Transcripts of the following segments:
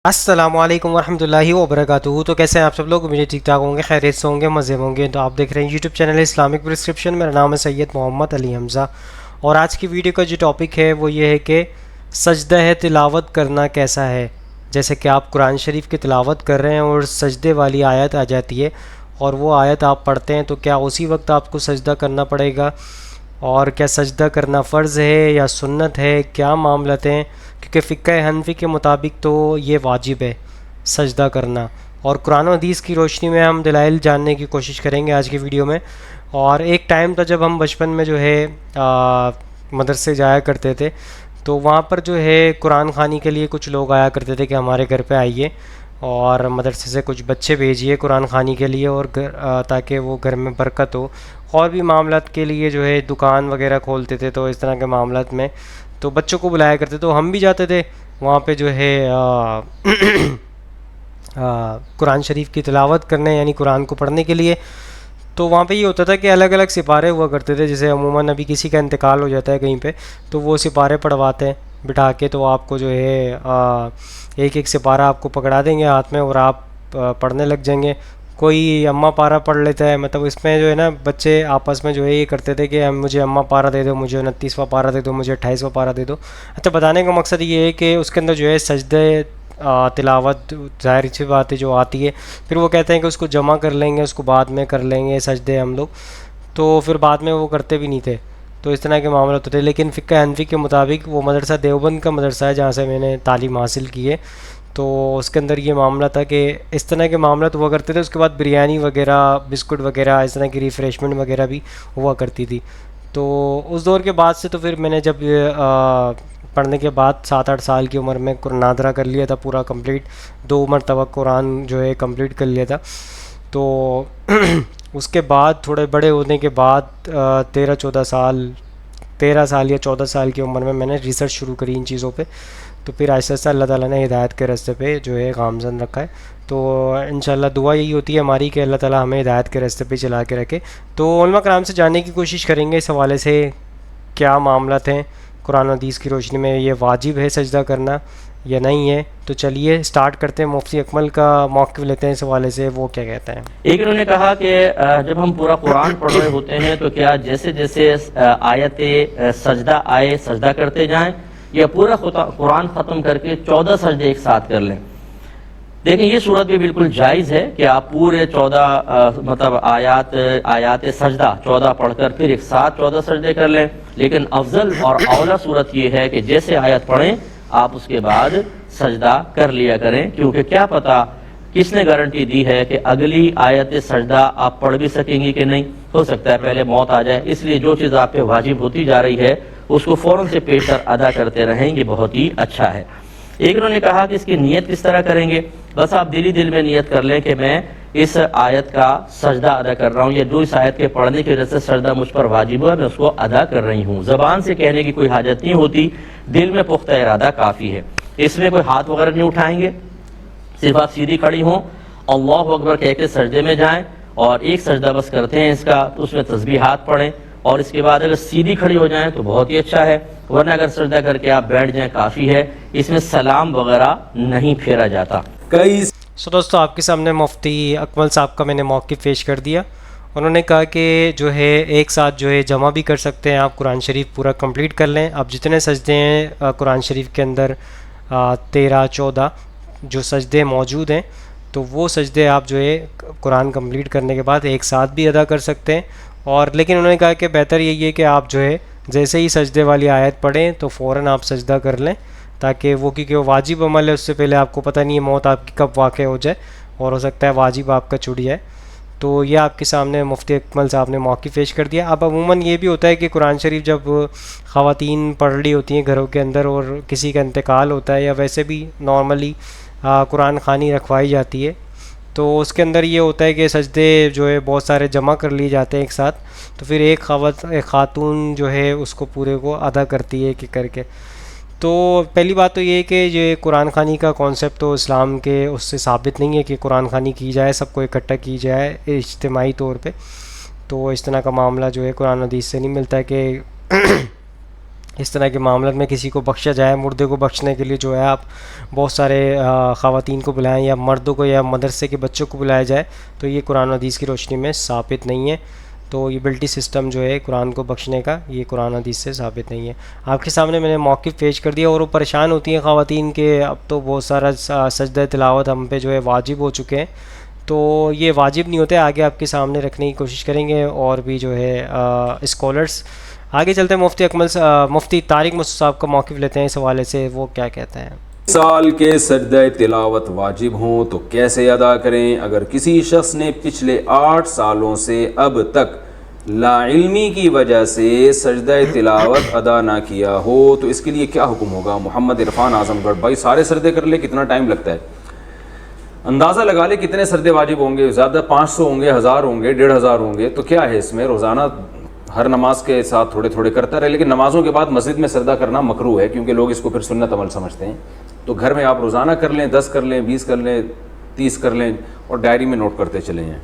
السلام علیکم ورحمۃ اللہ وبرکاتہ۔ تو کیسے ہیں آپ سب لوگ؟ مجھے ٹھیک ٹھاک ہوں گے، خیریت سے ہوں گے، مزے میں ہوں گے۔ تو آپ دیکھ رہے ہیں یوٹیوب چینل اسلامک پرسکرپشن۔ میرا نام ہے سید محمد علی حمزہ، اور آج کی ویڈیو کا جو ٹاپک ہے وہ یہ ہے کہ سجدہ تلاوت کرنا کیسا ہے۔ جیسے کہ آپ قرآن شریف کی تلاوت کر رہے ہیں اور سجدے والی آیت آ جاتی ہے اور وہ آیت آپ پڑھتے ہیں، تو کیا اسی وقت آپ کو سجدہ کرنا پڑے گا؟ اور کیا سجدہ کرنا فرض ہے یا سنت ہے؟ کیا معاملات ہیں؟ کیونکہ فقہ حنفی کے مطابق تو یہ واجب ہے سجدہ کرنا، اور قرآن و حدیث کی روشنی میں ہم دلائل جاننے کی کوشش کریں گے آج کی ویڈیو میں۔ اور ایک ٹائم تھا جب ہم بچپن میں جو ہے مدرسے جایا کرتے تھے، تو وہاں پر جو ہے قرآن خوانی کے لیے کچھ لوگ آیا کرتے تھے کہ ہمارے گھر پہ آئیے، اور مدرسے سے کچھ بچے بھیجیے قرآن خوانی کے لیے، اور تاکہ وہ گھر میں برکت ہو۔ اور بھی معاملات کے لیے جو ہے دکان وغیرہ کھولتے تھے، تو اس طرح کے معاملات میں تو بچوں کو بلایا کرتے، تو ہم بھی جاتے تھے وہاں پہ جو ہے قرآن شریف کی تلاوت کرنے، یعنی قرآن کو پڑھنے کے لیے۔ تو وہاں پہ یہ ہوتا تھا کہ الگ الگ سپارے ہوا کرتے تھے، جیسے عموماً ابھی کسی کا انتقال ہو جاتا ہے کہیں پہ، تو وہ سپارے پڑھواتے ہیں بٹھا کے، تو آپ کو جو ہے ایک ایک سپارہ آپ کو پکڑا دیں گے ہاتھ میں، اور آپ پڑھنے لگ جائیں گے۔ کوئی اماں پارہ پڑھ لیتا ہے، مطلب اس میں جو ہے نا بچے آپس میں جو ہے یہ کرتے تھے کہ مجھے اماں پارہ دے دو، مجھے 29واں پارہ دے دو، مجھے 28واں پارہ دے دو۔ اچھا، بتانے کا مقصد یہ ہے کہ اس کے اندر جو ہے سجدے تلاوت ظاہر سی بات ہے جو آتی ہے، پھر وہ کہتے ہیں کہ اس کو جمع کر لیں گے، اس کو بعد میں کر لیں گے سجدے ہم لوگ، تو پھر بعد میں وہ کرتے بھی نہیں تھے۔ تو اس طرح کے معاملات ہوتے ہیں، لیکن فقہ حنفی کے مطابق وہ مدرسہ دیوبند کا مدرسہ ہے جہاں سے میں نے تعلیم حاصل کی ہے، تو اس کے اندر یہ معاملہ تھا کہ اس طرح کے معاملات ہوا کرتے تھے۔ اس کے بعد بریانی وغیرہ، بسکٹ وغیرہ، اس طرح کی ریفریشمنٹ وغیرہ بھی ہوا کرتی تھی۔ تو اس دور کے بعد سے تو پھر میں نے جب پڑھنے کے بعد 7-8 سال کی عمر میں قرآن نادرہ کر لیا تھا پورا کمپلیٹ، 2 مرتبہ قرآن جو ہے کمپلیٹ کر لیا تھا، تو اس کے بعد تھوڑے بڑے ہونے کے بعد 13 سال یا 14 سال کی عمر میں نے ریسرچ شروع کری ان چیزوں پہ، تو پھر آہستہ آہستہ اللہ تعالیٰ نے ہدایت کے راستے پہ جو ہے گامزن رکھا ہے۔ تو انشاءاللہ دعا یہی ہوتی ہے ہماری کہ اللہ تعالیٰ ہمیں ہدایت کے راستے پہ چلا کے رکھے۔ تو علماء کرام سے جاننے کی کوشش کریں گے اس حوالے سے کیا معاملات ہیں قرآن و حدیث کی روشنی میں، یہ واجب ہے سجدہ کرنا یا نہیں ہے۔ تو چلیے سٹارٹ کرتے ہیں، مفتی اکمل کا موقف لیتے ہیں اس حوالے سے، وہ کیا کہتے ہیں۔ ایک انہوں نے کہا کہ جب ہم پورا قرآن پڑھ رہے ہوتے ہیں تو کیا جیسے جیسے آیت سجدہ آئے سجدہ کرتے جائیں، یا پورا قرآن ختم کر کے 14 سجدے ایک ساتھ کر لیں؟ دیکھیں یہ صورت بھی بالکل جائز ہے کہ آپ پورے 14 مطلب آیات سجدہ 14 پڑھ کر پھر ایک ساتھ 14 سجدے کر لیں، لیکن افضل اور اولا صورت یہ ہے کہ جیسے آیت پڑھیں آپ اس کے بعد سجدہ کر لیا کریں، کیونکہ کیا پتہ کس نے گارنٹی دی ہے کہ اگلی آیت سجدہ آپ پڑھ بھی سکیں گی کہ نہیں، ہو سکتا ہے پہلے موت آ جائے، اس لیے جو چیز آپ پہ واجب ہوتی جا رہی ہے اس کو فوراً سے پیش ادا کرتے رہیں گے، بہت ہی اچھا ہے۔ ایک انہوں نے کہا کہ اس کی نیت کس طرح کریں گے؟ بس آپ دل میں نیت کر لیں کہ میں اس آیت کا سجدہ ادا کر رہا ہوں، یا جو اس آیت کے پڑھنے کی وجہ سے سجدہ مجھ پر واجب ہے میں اس کو ادا کر رہی ہوں۔ زبان سے کہنے کی کوئی حاجت نہیں ہوتی، دل میں پختہ ارادہ کافی ہے۔ اس میں کوئی ہاتھ وغیرہ نہیں اٹھائیں گے، صرف آپ سیدھی کھڑی ہوں، اللہ اکبر کہہ کے سجدے میں جائیں، اور ایک سجدہ بس کرتے ہیں اس کا، تو اس میں تسبیحات پڑھیں، اور اس کے بعد اگر سیدھی کھڑی ہو جائیں تو بہت ہی اچھا ہے، ورنہ اگر سجدہ کر کے آپ بیٹھ جائیں کافی ہے، اس میں سلام وغیرہ نہیں پھیرا جاتا۔ دوستو آپ کے سامنے مفتی اکمل صاحب کا میں نے موقف پیش کر دیا۔ انہوں نے کہا کہ جو ہے ایک ساتھ جو ہے جمع بھی کر سکتے ہیں، آپ قرآن شریف پورا کمپلیٹ کر لیں، آپ جتنے سجدے ہیں قرآن شریف کے اندر 13-14 جو سجدے موجود ہیں، تو وہ سجدے آپ جو ہے قرآن کمپلیٹ کرنے کے بعد ایک ساتھ بھی ادا کر سکتے ہیں۔ اور لیکن انہوں نے کہا کہ بہتر یہی ہے کہ آپ جو ہے جیسے ہی سجدے والی آیت پڑھیں تو فوراً آپ سجدہ کر لیں، تاکہ وہ کیونکہ وہ واجب عمل ہے، اس سے پہلے آپ کو پتہ نہیں ہے موت آپ کی کب واقع ہو جائے، اور ہو سکتا ہے واجب آپ کا چھوٹ جائے۔ تو یہ آپ کے سامنے مفتی اکمل صاحب نے موقف پیش کر دیا۔ اب عموماً یہ بھی ہوتا ہے کہ قرآن شریف جب خواتین پڑھ رہی ہوتی ہیں گھروں کے اندر، اور کسی کا انتقال ہوتا ہے، یا ویسے بھی نارملی قرآن خوانی رکھوائی جاتی ہے، تو اس کے اندر یہ ہوتا ہے کہ سجدے جو ہے بہت سارے جمع کر لیے جاتے ہیں ایک ساتھ، تو پھر ایک خاتون جو ہے اس کو پورے کو ادا کرتی ہے کہ کر کے۔ تو پہلی بات تو یہ ہے کہ یہ قرآن خوانی کا کانسیپٹ تو اسلام کے اس سے ثابت نہیں ہے کہ قرآن خوانی کی جائے، سب کو اکٹھا کی جائے اجتماعی طور پہ، تو اس طرح کا معاملہ جو ہے قرآن حدیث سے نہیں ملتا ہے کہ اس طرح کے معاملات میں کسی کو بخشا جائے. مردے کو بخشنے کے لیے جو ہے آپ بہت سارے خواتین کو بلائیں یا مردوں کو یا مدرسے کے بچوں کو بلایا جائے, تو یہ قرآن و حدیث کی روشنی میں ثابت نہیں ہے. تو یہ بلٹی سسٹم جو ہے قرآن کو بخشنے کا, یہ قرآن و حدیث سے ثابت نہیں ہے. آپ کے سامنے میں نے موقف پیش کر دیا, اور وہ پریشان ہوتی ہیں خواتین کہ اب تو بہت سارا سجدہ تلاوت ہم پہ جو ہے واجب ہو چکے ہیں. تو یہ واجب نہیں ہوتے, آگے آپ کے سامنے رکھنے کی کوشش کریں گے, اور بھی جو ہے اسکالرس. آگے چلتے ہیں مفتی طارق مصطفی صاحب کا موقف لیتے ہیں اس حوالے سے, وہ کیا کہتے ہیں. سال کے سجدہ تلاوت واجب ہوں تو کیسے ادا کریں؟ اگر کسی شخص نے پچھلے 8 سالوں سے اب تک لا علمی کی وجہ سے سجدہ تلاوت ادا نہ کیا ہو تو اس کے لیے کیا حکم ہوگا؟ محمد عرفان اعظم گڑھ. بھائی سارے سجدے کر لے, کتنا ٹائم لگتا ہے؟ اندازہ لگا لے کتنے سجدے واجب ہوں گے. زیادہ 500 ہوں گے, 1000 ہوں گے, 1500 ہوں گے. تو کیا ہے اس میں؟ روزانہ ہر نماز کے ساتھ تھوڑے تھوڑے کرتا رہے, لیکن نمازوں کے بعد مسجد میں سجدہ کرنا مکروہ ہے, کیونکہ لوگ اس کو پھر سنت عمل سمجھتے ہیں. تو گھر میں آپ روزانہ کر لیں, 10 کر لیں, 20 کر لیں, 30 کر لیں, اور ڈائری میں نوٹ کرتے چلے ہیں.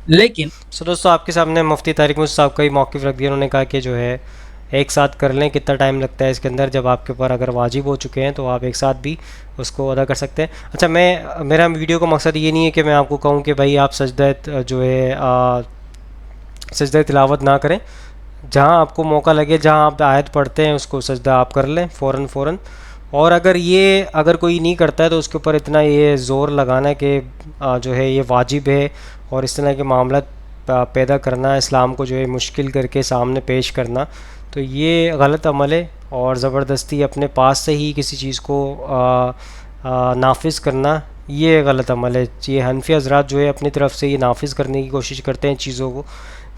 لیکن دوستو آپ کے سامنے مفتی طارق مصطفی صاحب کا ہی موقف رکھ دیا. انہوں نے کہا کہ جو ہے ایک ساتھ کر لیں, کتنا ٹائم لگتا ہے اس کے اندر؟ جب آپ کے اوپر اگر واجب ہو چکے ہیں تو آپ ایک ساتھ بھی اس کو ادا کر سکتے ہیں. اچھا, میرا ویڈیو کا مقصد یہ نہیں ہے کہ میں آپ کو کہوں کہ بھائی آپ سجدہ جو ہے سجدہ تلاوت نہ کریں. جہاں آپ کو موقع لگے, جہاں آپ آیت پڑھتے ہیں اس کو سجدہ آپ کر لیں فوراً. اور اگر کوئی نہیں کرتا ہے تو اس کے اوپر اتنا یہ زور لگانا ہے کہ جو ہے یہ واجب ہے, اور اس طرح کے معاملات پیدا کرنا, اسلام کو جو ہے مشکل کر کے سامنے پیش کرنا, تو یہ غلط عمل ہے. اور زبردستی اپنے پاس سے ہی کسی چیز کو نافذ کرنا, یہ غلط عمل ہے. یہ حنفی حضرات جو ہے اپنی طرف سے یہ نافذ کرنے کی کوشش کرتے ہیں چیزوں کو,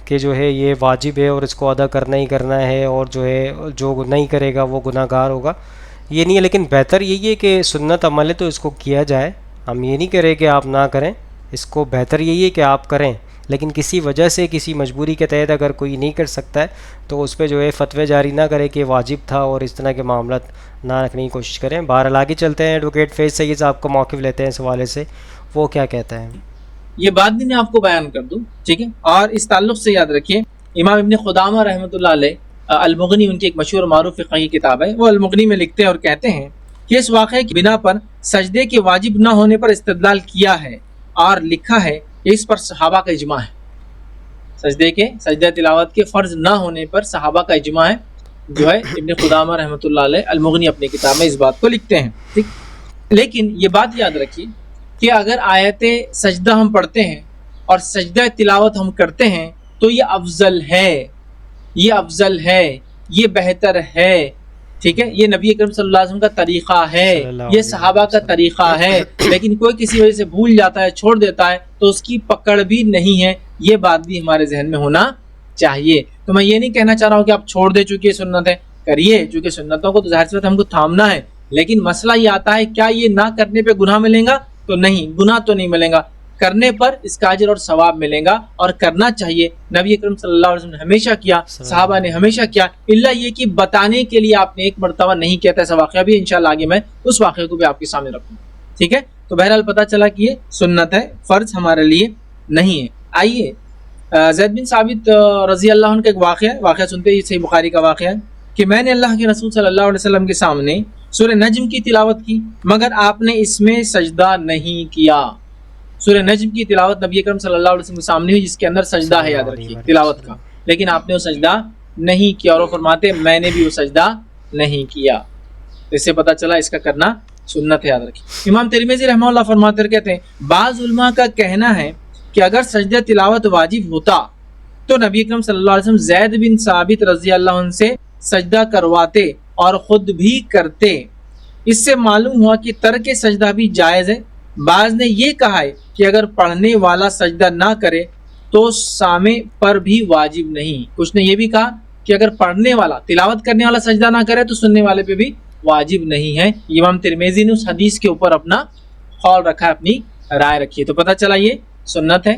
کہ جو ہے یہ واجب ہے اور اس کو ادا کرنا ہی کرنا ہے, اور جو ہے جو نہیں کرے گا وہ گناہ گار ہوگا. یہ نہیں ہے, لیکن بہتر یہی ہے کہ سنت عمل ہے تو اس کو کیا جائے. ہم یہ نہیں کریں کہ آپ نہ کریں, اس کو بہتر یہی ہے کہ آپ کریں. لیکن کسی وجہ سے, کسی مجبوری کے تحت اگر کوئی نہیں کر سکتا ہے تو اس پہ جو ہے فتوی جاری نہ کرے کہ واجب تھا, اور اس طرح کے معاملات نہ رکھنے کی کوشش کریں. بہرحال آگے چلتے ہیں, ایڈوکیٹ فیض سید صاحب کا موقف لیتے ہیں اس حوالے سے, وہ کیا کہتے ہیں. یہ بات بھی میں آپ کو بیان کر دوں, ٹھیک ہے. اور اس تعلق سے یاد رکھیے, امام ابن قدامہ رحمۃ اللہ علیہ المغنی, ان کی ایک مشہور معروف فقہی کتاب ہے, وہ المغنی میں لکھتے ہیں اور کہتے ہیں کہ اس واقعے کی بنا پر سجدے کے واجب نہ ہونے پر استدلال کیا ہے, اور لکھا ہے کہ اس پر صحابہ کا اجماع ہے. سجدہ تلاوت کے فرض نہ ہونے پر صحابہ کا اجماع ہے, جو ہے ابن قدامہ رحمۃ اللہ علیہ المغنی اپنی کتاب میں اس بات کو لکھتے ہیں, ٹھیک. لیکن یہ بات یاد رکھیے کہ اگر آیت سجدہ ہم پڑھتے ہیں اور سجدہ تلاوت ہم کرتے ہیں تو یہ افضل ہے, یہ بہتر ہے, ٹھیک ہے. یہ نبی اکرم صلی اللہ علیہ وسلم کا طریقہ ہے, یہ صحابہ کا طریقہ ہے. لیکن کوئی کسی وجہ سے بھول جاتا ہے, چھوڑ دیتا ہے, تو اس کی پکڑ بھی نہیں ہے. یہ بات بھی ہمارے ذہن میں ہونا چاہیے. تو میں یہ نہیں کہنا چاہ رہا ہوں کہ آپ چھوڑ دیں چونکہ سنت ہے, کریے, چونکہ سنتوں کو تو ظاہر سی بات ہم کو تھامنا ہے. لیکن مسئلہ یہ آتا ہے, کیا یہ نہ کرنے پہ گناہ ملیں گا؟ تو نہیں, گناہ تو نہیں ملیں گا. کرنے پر اس کا اجر اور ثواب ملے گا, اور کرنا چاہیے. نبی اکرم صلی اللہ علیہ وسلم نے ہمیشہ کیا, صحابہ نے ہمیشہ کیا, الا یہ کہ بتانے کے لیے آپ نے ایک مرتبہ نہیں کیا تھا. ایسا واقعہ بھی انشاءاللہ آگے میں اس واقعے کو بھی آپ کے سامنے رکھوں, ٹھیک ہے. تو بہرحال پتہ چلا کہ یہ سنت ہے, فرض ہمارے لیے نہیں ہے. آئیے زید بن ثابت رضی اللہ عنہ کا ایک واقعہ سنتے ہی, صحیح بخاری کا واقعہ ہے کہ میں نے اللہ کے رسول صلی اللہ علیہ وسلم کے سامنے سورہ نجم کی تلاوت کی, مگر آپ نے اس میں سجدہ نہیں کیا. سورہ نجم کی تلاوت نبی اکرم صلی اللہ علیہ وسلم کے سامنے ہوئی, جس کے اندر سجدہ ہے, یاد رکھیے, تلاوت کا, لیکن آپ نے وہ سجدہ نہیں کیا. اور وہ فرماتے میں نے بھی وہ سجدہ نہیں کیا. اس سے پتہ چلا اس کا کرنا سنت ہے, یاد رکھیے. امام ترمذی رحمہ اللہ فرماتے کہتے ہیں بعض علماء کا کہنا ہے کہ اگر سجدہ تلاوت واجب ہوتا تو نبی اکرم صلی اللہ علیہ وسلم زید بن ثابت رضی اللہ عنہ سے سجدہ کرواتے اور خود بھی کرتے. اس سے معلوم ہوا کہ ترک سجدہ بھی جائز ہے. بعض نے یہ کہا ہے کہ اگر پڑھنے والا سجدہ نہ کرے تو سامع پر بھی واجب نہیں. کچھ نے یہ بھی کہا کہ اگر پڑھنے والا, تلاوت کرنے والا سجدہ نہ کرے تو سننے والے پہ بھی واجب نہیں ہے. امام ترمذی نے اس حدیث کے اوپر اپنا قول رکھا, اپنی رائے رکھی. تو پتہ چلا یہ سنت ہے,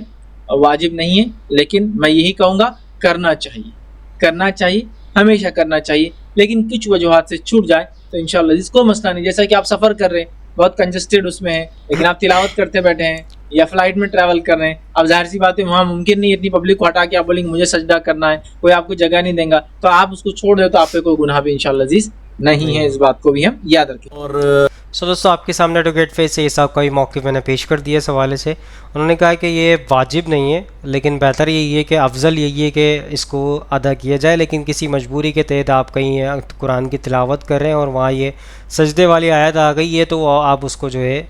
واجب نہیں ہے. لیکن میں یہی کہوں گا کرنا چاہیے, ہمیشہ کرنا چاہیے. لیکن کچھ وجوہات سے چھوٹ جائے تو انشاءاللہ اس کو مسئلہ نہیں. جیسا کہ آپ سفر کر رہے ہیں, بہت کنجسٹڈ اس میں ہے, لیکن آپ تلاوت کرتے بیٹھے ہیں, یا فلائٹ میں ٹریول کر رہے ہیں. اب ظاہر سی بات ہے وہاں ممکن نہیں اتنی پبلک کو ہٹا کے آپ بولیں گے مجھے سجدہ کرنا ہے, کوئی آپ کو جگہ نہیں دیں گا, تو آپ اس کو چھوڑ دیں تو آپ پہ کوئی گناہ بھی انشاءاللہ عزیز نہیں ہے. اس بات کو بھی ہم یاد رکھیں. اور سو دوستو آپ کے سامنے ایڈوکیٹ فیض سعید صاحب کا یہ موقف میں نے پیش کر دیا اس حوالے سے. انہوں نے کہا کہ یہ واجب نہیں ہے, لیکن بہتر یہی ہے کہ افضل یہی ہے کہ اس کو ادا کیا جائے, لیکن کسی مجبوری کے تحت آپ کہیں قرآن کی تلاوت کر رہے ہیں اور وہاں یہ سجدے والی آیت آ گئی ہے تو آپ اس کو جو ہے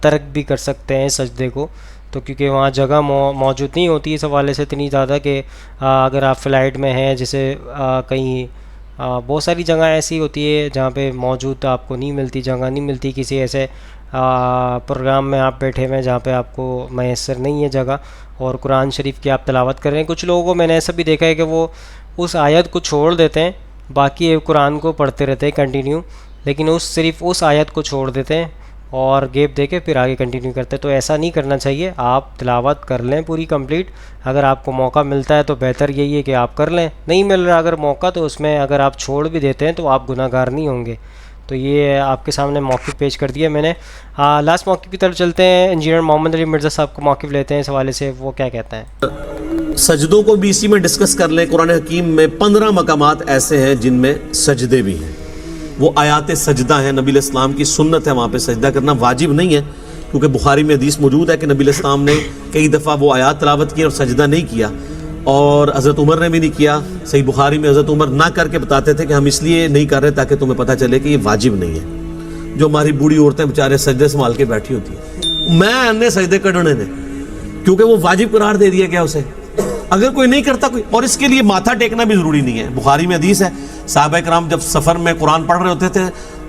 ترک بھی کر سکتے ہیں سجدے کو, تو کیونکہ وہاں جگہ موجود نہیں ہوتی اس حوالے سے اتنی زیادہ کہ اگر آپ فلائٹ میں ہیں جیسے کہیں بہت ساری جگہ ایسی ہوتی ہے جہاں پہ موجود آپ کو نہیں ملتی, جگہ نہیں ملتی, کسی ایسے پروگرام میں آپ بیٹھے ہوئے ہیں جہاں پہ آپ کو میسر نہیں ہے جگہ اور قرآن شریف کی آپ تلاوت کر رہے ہیں. کچھ لوگوں کو میں نے ایسا بھی دیکھا ہے کہ وہ اس آیت کو چھوڑ دیتے ہیں, باقی قرآن کو پڑھتے رہتے ہیں کنٹینیو, لیکن صرف اس آیت کو چھوڑ دیتے ہیں اور گیپ دے کے پھر آگے کنٹینیو کرتے ہیں. تو ایسا نہیں کرنا چاہیے, آپ تلاوت کر لیں پوری کمپلیٹ. اگر آپ کو موقع ملتا ہے تو بہتر یہی ہے کہ آپ کر لیں, نہیں مل رہا اگر موقع تو اس میں اگر آپ چھوڑ بھی دیتے ہیں تو آپ گناہ گار نہیں ہوں گے. تو یہ آپ کے سامنے موقف پیش کر دیا میں نے. لاسٹ موقف کی طرف چلتے ہیں, انجینئر محمد علی مرزا صاحب کو موقف لیتے ہیں اس حوالے سے, وہ کیا کہتے ہیں. سجدوں کو بھی اسی میں ڈسکس کر لیں. قرآن حکیم میں 15 مقامات ایسے ہیں جن میں سجدے بھی ہیں, وہ آیات سجدہ ہیں. نبی علیہ السلام کی سنت ہے وہاں پہ سجدہ کرنا, واجب نہیں ہے, کیونکہ بخاری میں حدیث موجود ہے کہ نبی علیہ السلام نے کئی دفعہ وہ آیات تلاوت کی اور سجدہ نہیں کیا, اور حضرت عمر نے بھی نہیں کیا. صحیح بخاری میں حضرت عمر نہ کر کے بتاتے تھے کہ ہم اس لیے نہیں کر رہے تاکہ تمہیں پتہ چلے کہ یہ واجب نہیں ہے. جو ہماری بوڑھی عورتیں بیچارے سجدے سنبھال کے بیٹھی ہوتی ہیں, میں نے سجدے کرنے نے, کیونکہ وہ واجب قرار دے دیا گیا اسے. اگر کوئی نہیں کرتا کوئی, اور اس کے لیے ماتھا ٹیکنا بھی ضروری نہیں ہے. بخاری میں حدیث ہے صحابہ کرام جب سفر میں قرآن پڑھ رہے ہوتے تھے,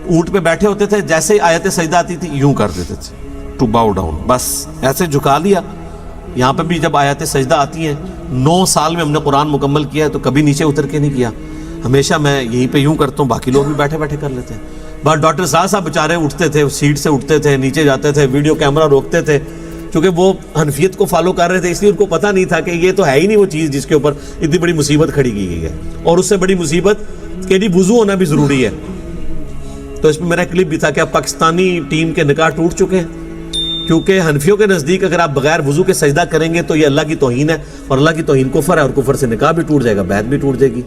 اونٹ پہ بیٹھے ہوتے تھے, جیسے ہی آیت سجدہ آتی تھی یوں کر دیتے تھے, ٹو باؤ ڈاؤن, بس ایسے جھکا لیا. یہاں پہ بھی جب آیات سجدہ آتی ہیں, 9 سال میں ہم نے قرآن مکمل کیا ہے تو کبھی نیچے اتر کے نہیں کیا, ہمیشہ میں یہیں پہ یوں کرتا ہوں, باقی لوگ بھی بیٹھے بیٹھے کر لیتے ہیں. بس ڈاکٹر صاحب بیچارے اٹھتے تھے, سیٹ سے اٹھتے تھے, نیچے جاتے تھے, ویڈیو کیمرہ روکتے تھے, کیونکہ وہ حنفیت کو فالو کر رہے تھے, اس لیے ان کو پتہ نہیں تھا کہ یہ تو ہے ہی نہیں وہ چیز جس کے اوپر اتنی بڑی مصیبت کھڑی کی گئی ہے, اور اس سے بڑی مصیبت کہ جی وضو ہونا بھی ضروری ہے. تو اس میں میرا کلپ بھی تھا کہ اب پاکستانی ٹیم کے نکاح ٹوٹ چکے ہیں, کیونکہ حنفیوں کے نزدیک اگر آپ بغیر وضو کے سجدہ کریں گے تو یہ اللہ کی توہین ہے, اور اللہ کی توہین کفر ہے, اور کفر سے نکاح بھی ٹوٹ جائے گا, بیعت بھی ٹوٹ جائے گی.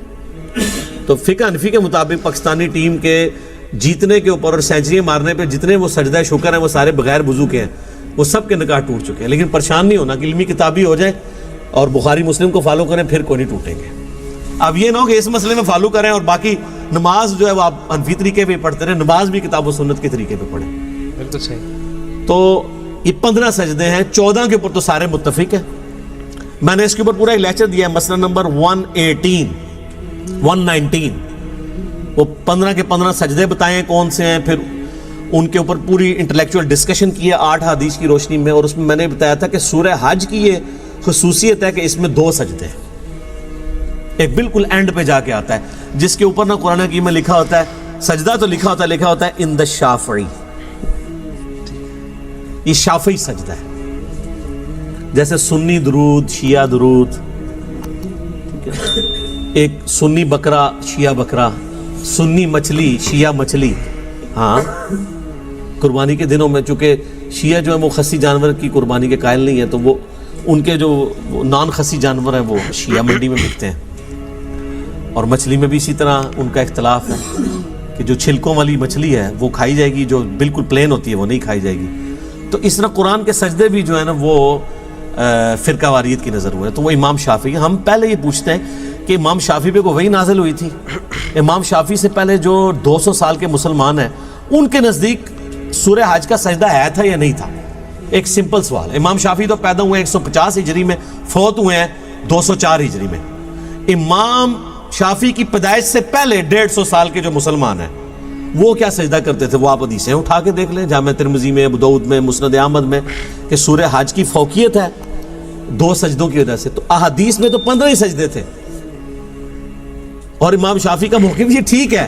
تو فقہ حنفی کے مطابق پاکستانی ٹیم کے جیتنے کے اوپر اور سینچریاں مارنے پہ جتنے وہ سجدہ شکر ہیں وہ سارے بغیر وضو کے ہیں, وہ سب کے نکاح ٹوٹ چکے ہیں. لیکن پریشان نہیں ہونا کہ علمی کتابی ہو جائے اور بخاری مسلم کو فالو کریں پھر کوئی نہیں ٹوٹیں گے. اب یہ نہ ہو کہ اس مسئلے میں فالو کریں اور باقی نماز جو ہے وہ آپ حنفی طریقے پہ پڑھتے رہیں, نماز بھی کتاب و سنت کے طریقے پہ پڑھیں. بالکل صحیح. تو یہ 15 سجدے ہیں, 14 کے اوپر تو سارے متفق ہیں. میں نے اس کے اوپر پورا ایک لیکچر دیا ہے, مسئلہ نمبر 119, وہ 15 کے 15 سجدے بتائیں کون سے ہیں, پھر ان کے اوپر پوری انٹلیکچوئل ڈسکشن کی ہے 8 حدیث کی روشنی میں, اور اس میں نے بتایا تھا کہ سورہ حج کی یہ خصوصیت ہے کہ اس میں 2 سجدے ہیں, ایک بالکل اینڈ پہ جا کے آتا ہے جس کے اوپر نہ قرآن حکیم میں لکھا ہوتا ہے سجدہ, تو لکھا ہوتا ہے ان دا شافعی, یہ شافعی سجدہ ہے. جیسے سنی درود, شیعہ درود, ایک سنی بکرا شیعہ بکرا, سنی مچھلی شیعہ مچھلی. ہاں قربانی کے دنوں میں چونکہ شیعہ جو ہے وہ خسی جانور کی قربانی کے قائل نہیں ہے, تو وہ ان کے جو نان خسی جانور ہیں وہ شیعہ منڈی میں ملتے ہیں, اور مچھلی میں بھی اسی طرح ان کا اختلاف ہے کہ جو چھلکوں والی مچھلی ہے وہ کھائی جائے گی, جو بالکل پلین ہوتی ہے وہ نہیں کھائی جائے گی. تو اس طرح قرآن کے سجدے بھی جو ہے نا وہ فرقہ واریت کی نظر ہوئے, تو وہ امام شافعی. ہم پہلے یہ پوچھتے ہیں کہ امام شافعی پہ کو وہی نازل ہوئی تھی, امام شافعی سے پہلے جو 200 سال کے مسلمان ہیں ان کے نزدیک سورہ حج کا سجدہ ہے تھا یا نہیں تھا؟ ایک سمپل سوال. امام شافعی تو پیدا ہوئے 150 ہجری میں, فوت ہوئے ہیں 204 ہجری میں. امام شافعی کی پیدائش سے پہلے 150 سال کے جو مسلمان ہیں وہ کیا سجدہ کرتے تھے, وہ آپ حدیثیں اٹھا کے دیکھ لیں, جامع ترمذی میں, ابو داؤد میں, مسند احمد میں, کہ سورہ حج کی فوقیت ہے 2 سجدوں کی وجہ سے. تو احادیث میں تو 15 ہی سجدے تھے, اور امام شافعی کا موقف یہ ٹھیک ہے,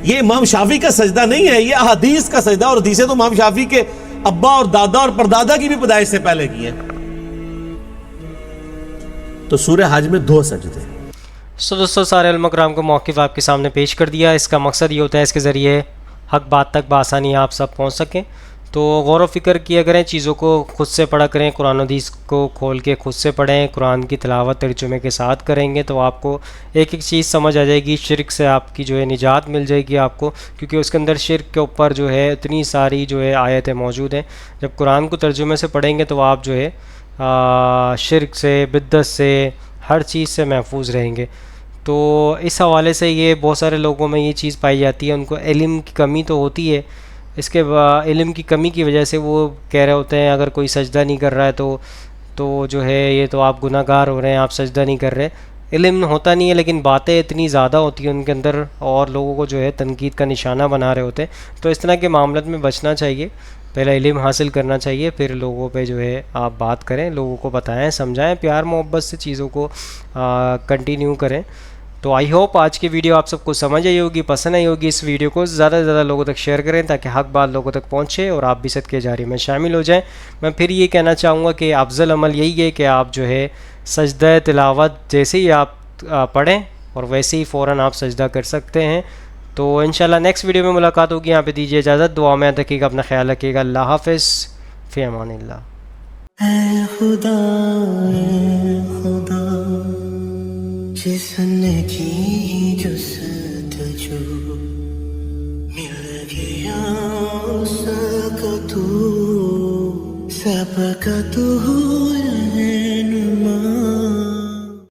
یہ امام شافعی کا سجدہ نہیں ہے, یہ احادیث کا سجدہ, اور حدیثیں تو امام شافعی کے ابا اور دادا اور پردادا کی بھی پیدائش سے پہلے کی ہیں. تو سورہ حج میں 2 سجدے. دوستو سارے علماء کرام کو موقف آپ کے سامنے پیش کر دیا. اس کا مقصد یہ ہوتا ہے اس کے ذریعے حق بات تک بآسانی آپ سب پہنچ سکیں. تو غور و فکر کیا کریں، چیزوں کو خود سے پڑھا کریں، قرآن و حدیث کو کھول کے خود سے پڑھیں، قرآن کی تلاوت ترجمے کے ساتھ کریں گے تو آپ کو ایک ایک چیز سمجھ آ جائے گی، شرک سے آپ کی جو ہے نجات مل جائے گی آپ کو، کیونکہ اس کے اندر شرک کے اوپر جو ہے اتنی ساری جو ہے آیتیں موجود ہیں۔ جب قرآن کو ترجمے سے پڑھیں گے تو آپ جو ہے شرک سے، بدعت سے، ہر چیز سے محفوظ رہیں گے۔ تو اس حوالے سے یہ بہت سارے لوگوں میں یہ چیز پائی جاتی ہے، ان کو علم کی کمی تو ہوتی ہے، اس کے علم کی کمی کی وجہ سے وہ کہہ رہے ہوتے ہیں اگر کوئی سجدہ نہیں کر رہا ہے تو جو ہے یہ تو آپ گناہ گار ہو رہے ہیں، آپ سجدہ نہیں کر رہے۔ علم ہوتا نہیں ہے لیکن باتیں اتنی زیادہ ہوتی ہیں ان کے اندر، اور لوگوں کو جو ہے تنقید کا نشانہ بنا رہے ہوتے ہیں۔ تو اس طرح کے معاملات میں بچنا چاہیے، پہلے علم حاصل کرنا چاہیے، پھر لوگوں پہ جو ہے آپ بات کریں، لوگوں کو بتائیں، سمجھائیں، پیار محبت سے چیزوں کو کنٹینیو کریں۔ تو آئی ہوپ آج کی ویڈیو آپ سب کو سمجھ آئی ہوگی، پسند آئی ہوگی۔ اس ویڈیو کو زیادہ سے زیادہ لوگوں تک شیئر کریں تاکہ حق بات لوگوں تک پہنچے اور آپ بھی صدقہ جاری میں شامل ہو جائیں۔ میں پھر یہ کہنا چاہوں گا کہ افضل عمل یہی ہے کہ آپ جو ہے سجدہ تلاوت جیسے ہی آپ پڑھیں اور ویسے ہی فوراً آپ سجدہ کر سکتے ہیں۔ تو انشاءاللہ نیکسٹ ویڈیو میں ملاقات ہوگی، یہاں پہ دیجیے اجازت، دعا میں یاد رکھیے گا، اپنا خیال رکھیے گا، اللہ حافظ، فی امان اللہ۔ اے خدا جس نے کی جستجو مل گیا اس کا تو سب کا تو ہے۔